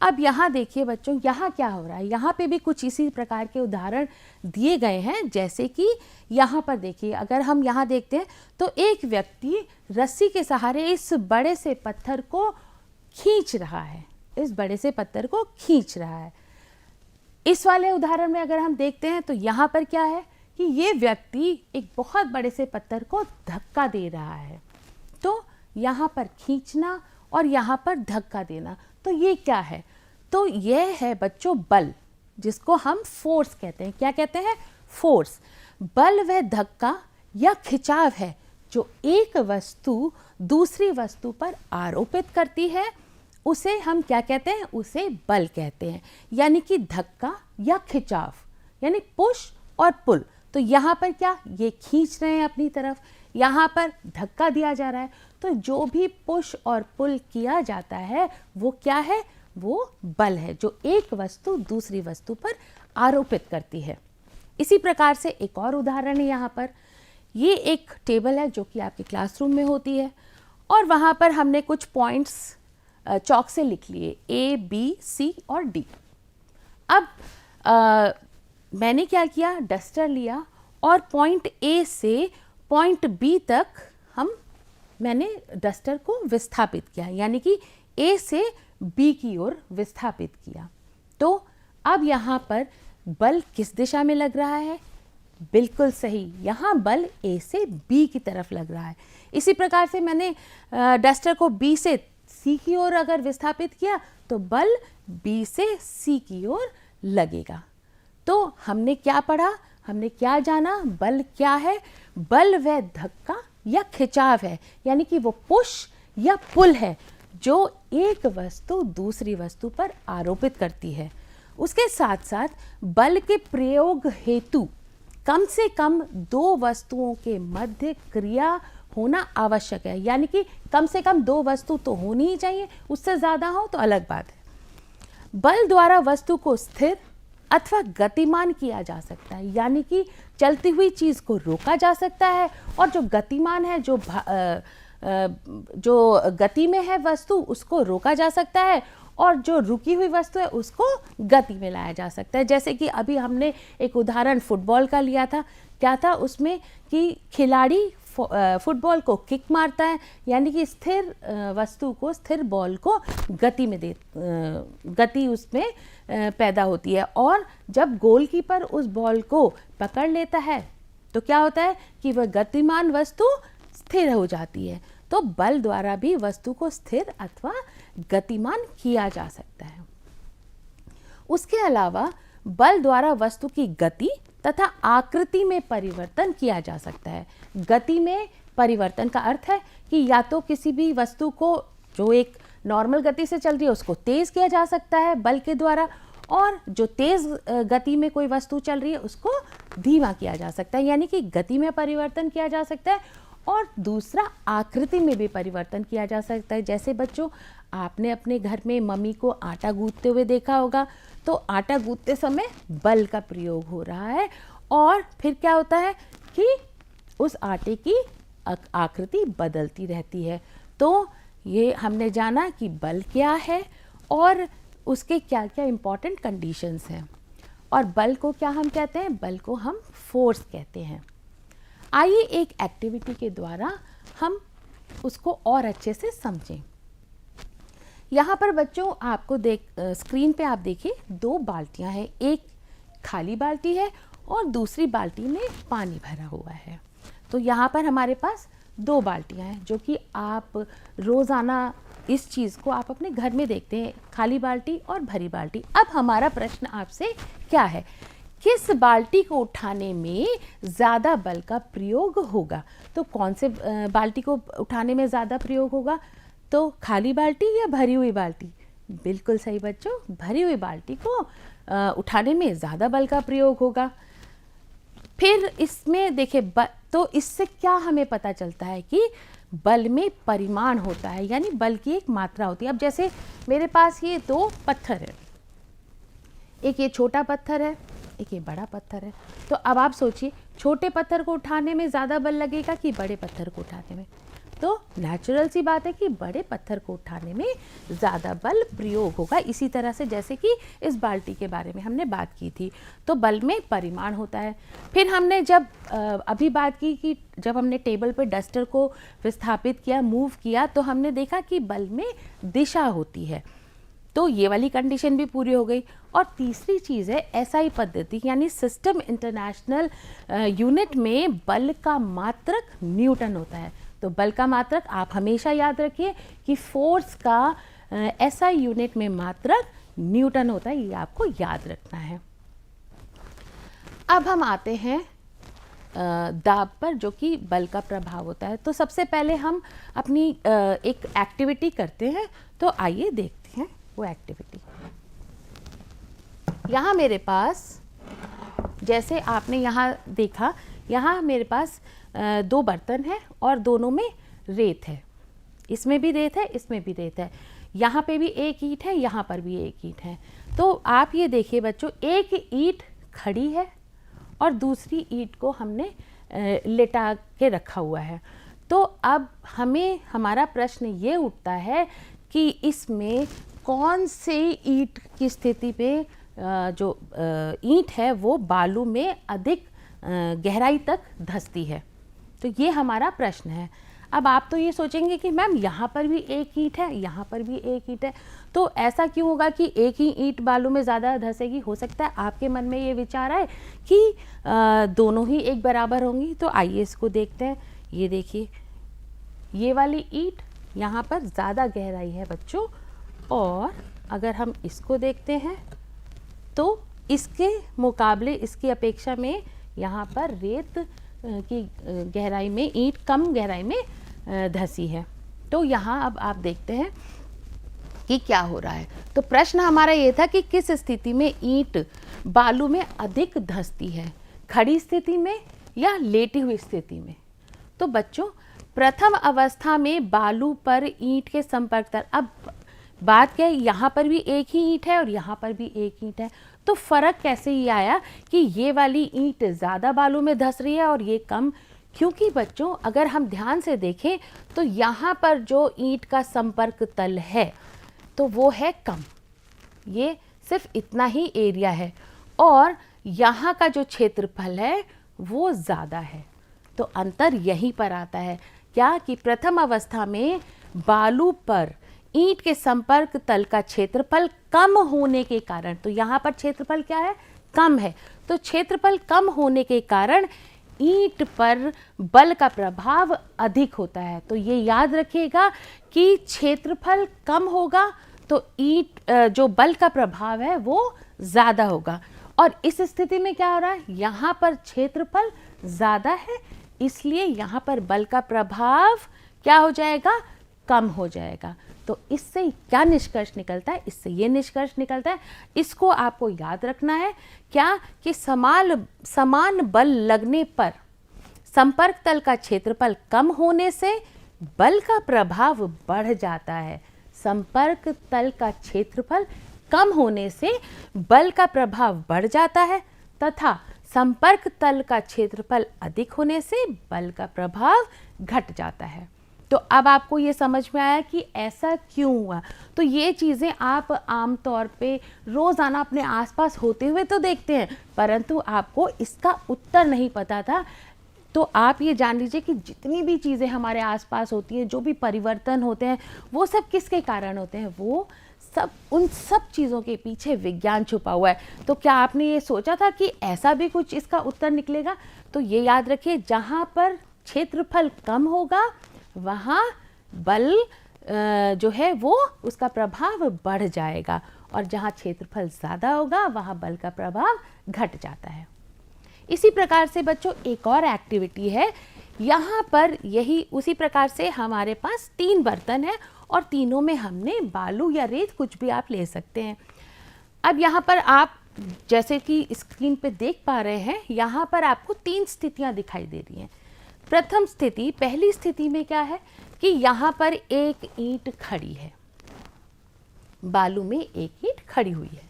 अब यहाँ देखिए बच्चों, यहाँ क्या हो रहा है, यहाँ पे भी कुछ इसी प्रकार के उदाहरण दिए गए हैं। जैसे कि यहाँ पर देखिए, अगर हम यहाँ देखते हैं तो एक व्यक्ति रस्सी के सहारे इस बड़े से पत्थर को खींच रहा है, इस बड़े से पत्थर को खींच रहा है। इस वाले उदाहरण में अगर हम देखते हैं तो यहाँ पर क्या है कि ये व्यक्ति एक बहुत बड़े से पत्थर को धक्का दे रहा है। तो यहाँ पर खींचना और यहाँ पर धक्का देना, तो ये क्या है? तो ये है बच्चों बल, जिसको हम फोर्स कहते हैं। क्या कहते हैं? फोर्स। बल वह धक्का या खिंचाव है जो एक वस्तु दूसरी वस्तु पर आरोपित करती है, उसे हम क्या कहते हैं? उसे बल कहते हैं। यानी कि धक्का या खिंचाव, यानी पुश और पुल। तो यहाँ पर क्या, ये खींच रहे हैं अपनी तरफ, यहाँ पर धक्का दिया जा रहा है। तो जो भी पुश और पुल किया जाता है वो क्या है? वो बल है जो एक वस्तु दूसरी वस्तु पर आरोपित करती है। इसी प्रकार से एक और उदाहरण है यहाँ पर। ये एक टेबल है जो कि आपके क्लासरूम में होती है और वहाँ पर हमने कुछ पॉइंट्स चौक से लिख लिए, A, B, C और D। अब मैंने क्या किया, डस्टर लिया और पॉइंट A से पॉइंट B तक मैंने डस्टर को विस्थापित किया, यानी कि A से B की ओर विस्थापित किया। तो अब यहाँ पर बल किस दिशा में लग रहा है? बिल्कुल सही, यहाँ बल A से B की तरफ लग रहा है। इसी प्रकार से मैंने डस्टर को B से C की ओर अगर विस्थापित किया तो बल B से C की ओर लगेगा। तो हमने क्या पढ़ा, हमने क्या जाना? बल क्या है? बल वह धक्का या खिंचाव है, यानी कि वो पुश या पुल है जो एक वस्तु दूसरी वस्तु पर आरोपित करती है। उसके साथ साथ बल के प्रयोग हेतु कम से कम दो वस्तुओं के मध्य क्रिया होना आवश्यक है, यानी कि कम से कम दो वस्तु तो होनी ही चाहिए, उससे ज़्यादा हो तो अलग बात है। बल द्वारा वस्तु को स्थिर अथवा गतिमान किया जा सकता है, यानी कि चलती हुई चीज़ को रोका जा सकता है और जो गतिमान है, जो गति में है वस्तु, उसको रोका जा सकता है और जो रुकी हुई वस्तु है उसको गति में लाया जा सकता है। जैसे कि अभी हमने एक उदाहरण फुटबॉल का लिया था। क्या था उसमें कि खिलाड़ी फुटबॉल को किक मारता है, यानी कि स्थिर वस्तु को, स्थिर बॉल को गति उसमें पैदा होती है। और जब गोलकीपर उस बॉल को पकड़ लेता है तो क्या होता है कि वह गतिमान वस्तु स्थिर हो जाती है। तो बल द्वारा भी वस्तु को स्थिर अथवा गतिमान किया जा सकता है। उसके अलावा बल द्वारा वस्तु की गति तथा आकृति में परिवर्तन किया जा सकता है। गति में परिवर्तन का अर्थ है कि या तो किसी भी वस्तु को जो एक नॉर्मल गति से चल रही है उसको तेज किया जा सकता है बल के द्वारा, और जो तेज गति में कोई वस्तु चल रही है उसको धीमा किया जा सकता है, यानी कि गति में परिवर्तन किया जा सकता है। और दूसरा, आकृति में भी परिवर्तन किया जा सकता है। जैसे बच्चों, आपने अपने घर में मम्मी को आटा गूंथते हुए देखा होगा, तो आटा गूंथते समय बल का प्रयोग हो रहा है और फिर क्या होता है कि उस आटे की आकृति बदलती रहती है। तो ये हमने जाना कि बल क्या है और उसके क्या क्या इम्पॉर्टेंट कंडीशंस हैं। और बल को क्या हम कहते हैं? बल को हम फोर्स कहते हैं। आइए एक एक्टिविटी के द्वारा हम उसको और अच्छे से समझें। यहाँ पर बच्चों आपको स्क्रीन पे आप देखिए दो बाल्टियाँ हैं, एक खाली बाल्टी है और दूसरी बाल्टी में पानी भरा हुआ है। तो यहाँ पर हमारे पास दो बाल्टियाँ हैं जो कि आप रोज़ाना इस चीज़ को आप अपने घर में देखते हैं, खाली बाल्टी और भरी बाल्टी। अब हमारा प्रश्न आपसे क्या है, किस बाल्टी को उठाने में ज़्यादा बल का प्रयोग होगा? तो कौन से बाल्टी को उठाने में ज़्यादा प्रयोग होगा? तो खाली बाल्टी या भरी हुई बाल्टी? बिल्कुल सही बच्चों, भरी हुई बाल्टी को उठाने में ज़्यादा बल का प्रयोग होगा। फिर इसमें देखिए तो इससे क्या हमें पता चलता है कि बल में परिमाण होता है, यानी बल की एक मात्रा होती है। अब जैसे मेरे पास ये दो पत्थर है, एक ये छोटा पत्थर है, एक ये बड़ा पत्थर है। तो अब आप सोचिए, छोटे पत्थर को उठाने में ज़्यादा बल लगेगा कि बड़े पत्थर को उठाने में? तो नेचुरल सी बात है कि बड़े पत्थर को उठाने में ज़्यादा बल प्रयोग होगा। इसी तरह से जैसे कि इस बाल्टी के बारे में हमने बात की थी, तो बल में परिमाण होता है। फिर हमने जब अभी बात की कि जब हमने टेबल पे डस्टर को विस्थापित किया, मूव किया, तो हमने देखा कि बल में दिशा होती है। तो ये वाली कंडीशन भी पूरी हो गई। और तीसरी चीज़ है एसआई पद्धति, यानी सिस्टम इंटरनेशनल यूनिट में बल का मात्रक न्यूटन होता है। तो बल का मात्रक आप हमेशा याद रखिए कि फोर्स का एसआई यूनिट में मात्रक न्यूटन होता है, ये आपको याद रखना है। अब हम आते हैं दाब पर, जो कि बल का प्रभाव होता है। तो सबसे पहले हम अपनी एक एक्टिविटी करते हैं, तो आइए देखते हैं वो एक्टिविटी। यहाँ मेरे पास, जैसे आपने यहाँ देखा, यहाँ मेरे पास 2 बर्तन है और दोनों में रेत है। इसमें भी रेत है, इसमें भी रेत है। यहाँ पे भी एक ईंट है, यहाँ पर भी एक ईंट है। तो आप ये देखिए बच्चों, एक ईंट खड़ी है और दूसरी ईंट को हमने लेटा के रखा हुआ है। तो अब हमें हमारा प्रश्न ये उठता है कि इसमें कौन से ईंट की स्थिति पे जो ईंट है वो बालू में अधिक गहराई तक धंसती है। तो ये हमारा प्रश्न है। अब आप तो ये सोचेंगे कि मैम यहाँ पर भी एक ईंट है, यहाँ पर भी एक ईंट है, तो ऐसा क्यों होगा कि एक ही ईंट बालू में ज़्यादा धंसेगी? हो सकता है आपके मन में ये विचार आए कि दोनों ही एक बराबर होंगी। तो आइए इसको देखते हैं। ये देखिए, ये वाली ईंट यहाँ पर ज़्यादा गहराई है बच्चों, और अगर हम इसको देखते हैं तो इसके मुकाबले, इसकी अपेक्षा में यहाँ पर रेत की गहराई में ईंट कम गहराई में धंसी है। तो यहाँ अब आप देखते हैं कि क्या हो रहा है। तो प्रश्न हमारा ये था कि किस स्थिति में ईंट बालू में अधिक धंसती है, खड़ी स्थिति में या लेटी हुई स्थिति में? तो बच्चों, प्रथम अवस्था में बालू पर ईंट के संपर्क तल, अब बात क्या है, यहाँ पर भी एक ही ईंट है और यहाँ पर भी एक ईंट है, तो फर्क कैसे ये आया कि ये वाली ईंट ज़्यादा बालू में धंस रही है और ये कम? क्योंकि बच्चों, अगर हम ध्यान से देखें तो यहाँ पर जो ईंट का संपर्क तल है तो वो है कम, ये सिर्फ इतना ही एरिया है, और यहाँ का जो क्षेत्रफल है वो ज़्यादा है। तो अंतर यहीं पर आता है, क्या कि प्रथम अवस्था में बालू पर ईंट के संपर्क तल का क्षेत्रफल कम होने के कारण, तो यहाँ पर क्षेत्रफल क्या है? कम है। तो क्षेत्रफल कम होने के कारण ईंट पर बल का प्रभाव अधिक होता है। तो ये याद रखिएगा कि क्षेत्रफल कम होगा तो ईंट जो बल का प्रभाव है वो ज़्यादा होगा। और इस स्थिति में क्या हो रहा है, यहाँ पर क्षेत्रफल ज़्यादा है, इसलिए यहाँ पर बल का प्रभाव क्या हो जाएगा? कम हो जाएगा। तो इससे क्या निष्कर्ष निकलता है? इससे ये निष्कर्ष निकलता है, इसको आपको याद रखना है, क्या कि समान बल लगने पर संपर्क तल का क्षेत्रफल कम होने से बल का प्रभाव बढ़ जाता है। संपर्क तल का क्षेत्रफल कम होने से बल का प्रभाव बढ़ जाता है, तथा संपर्क तल का क्षेत्रफल अधिक होने से बल का प्रभाव घट जाता है। तो अब आपको ये समझ में आया कि ऐसा क्यों हुआ। तो ये चीज़ें आप आमतौर पे रोज़ाना अपने आसपास होते हुए तो देखते हैं, परंतु आपको इसका उत्तर नहीं पता था। तो आप ये जान लीजिए कि जितनी भी चीज़ें हमारे आसपास होती हैं, जो भी परिवर्तन होते हैं, वो सब किसके कारण होते हैं? वो सब, उन सब चीज़ों के पीछे विज्ञान छुपा हुआ है। तो क्या आपने ये सोचा था कि ऐसा भी कुछ इसका उत्तर निकलेगा? तो ये याद रखिए, जहाँ पर क्षेत्रफल कम होगा वहाँ बल जो है वो उसका प्रभाव बढ़ जाएगा, और जहाँ क्षेत्रफल ज़्यादा होगा वहाँ बल का प्रभाव घट जाता है। इसी प्रकार से बच्चों एक और एक्टिविटी है, यहाँ पर यही उसी प्रकार से हमारे पास 3 बर्तन हैं और तीनों में हमने बालू या रेत, कुछ भी आप ले सकते हैं। अब यहाँ पर आप जैसे कि स्क्रीन पे देख पा रहे हैं, यहाँ पर आपको 3 स्थितियाँ दिखाई दे रही हैं। प्रथम स्थिति, पहली स्थिति में क्या है कि यहाँ पर एक ईंट खड़ी है, बालू में एक ईंट खड़ी हुई है।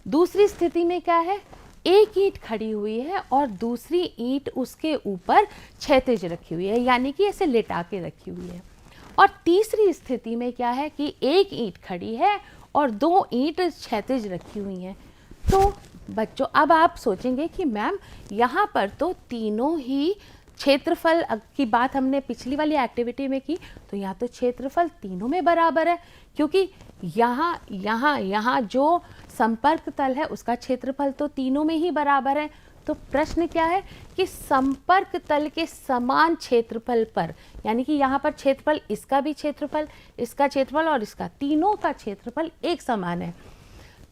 दूसरी स्थिति में क्या है, एक ईंट खड़ी हुई है और दूसरी ईंट उसके ऊपर क्षैतिज रखी हुई है, यानी कि ऐसे लेटा के रखी हुई है। और तीसरी स्थिति में क्या है कि एक ईंट खड़ी है और दो ईंट क्षैतिज रखी हुई हैं। तो बच्चों अब आप सोचेंगे कि मैम यहाँ पर तो तीनों ही क्षेत्रफल की बात हमने पिछली वाली एक्टिविटी में की, तो यहाँ तो क्षेत्रफल तीनों में बराबर है, क्योंकि यहाँ जो संपर्क तल है उसका क्षेत्रफल तो तीनों में ही बराबर है। तो प्रश्न क्या है कि संपर्क तल के समान क्षेत्रफल पर, यानी कि यहाँ पर क्षेत्रफल, इसका भी क्षेत्रफल, इसका क्षेत्रफल और इसका, तीनों का क्षेत्रफल एक समान है।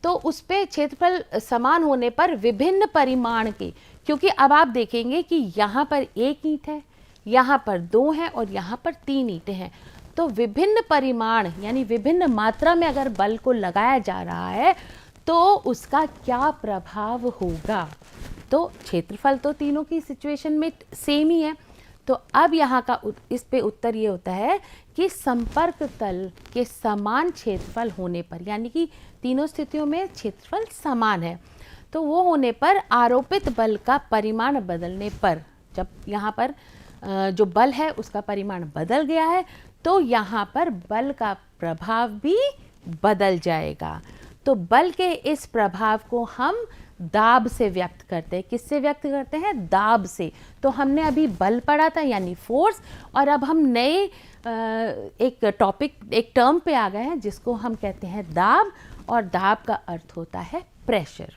तो उस पे क्षेत्रफल समान होने पर विभिन्न परिमाण के, क्योंकि अब आप देखेंगे कि यहाँ पर एक ईंट है, यहाँ पर दो हैं और यहाँ पर तीन ईंटें हैं, तो विभिन्न परिमाण यानी विभिन्न मात्रा में अगर बल को लगाया जा रहा है तो उसका क्या प्रभाव होगा। तो क्षेत्रफल तो तीनों की सिचुएशन में सेम ही है। तो अब यहाँ का इस पे उत्तर ये होता है कि संपर्क तल के समान क्षेत्रफल होने पर, यानी कि तीनों स्थितियों में क्षेत्रफल समान है, तो वो होने पर आरोपित बल का परिमाण बदलने पर, जब यहाँ पर जो बल है उसका परिमाण बदल गया है तो यहाँ पर बल का प्रभाव भी बदल जाएगा। तो बल के इस प्रभाव को हम दाब से व्यक्त करते हैं। किससे व्यक्त करते हैं? दाब से। तो हमने अभी बल पढ़ा था यानी फोर्स, और अब हम नए एक टॉपिक, एक टर्म पे आ गए हैं जिसको हम कहते हैं दाब, और दाब का अर्थ होता है प्रेशर।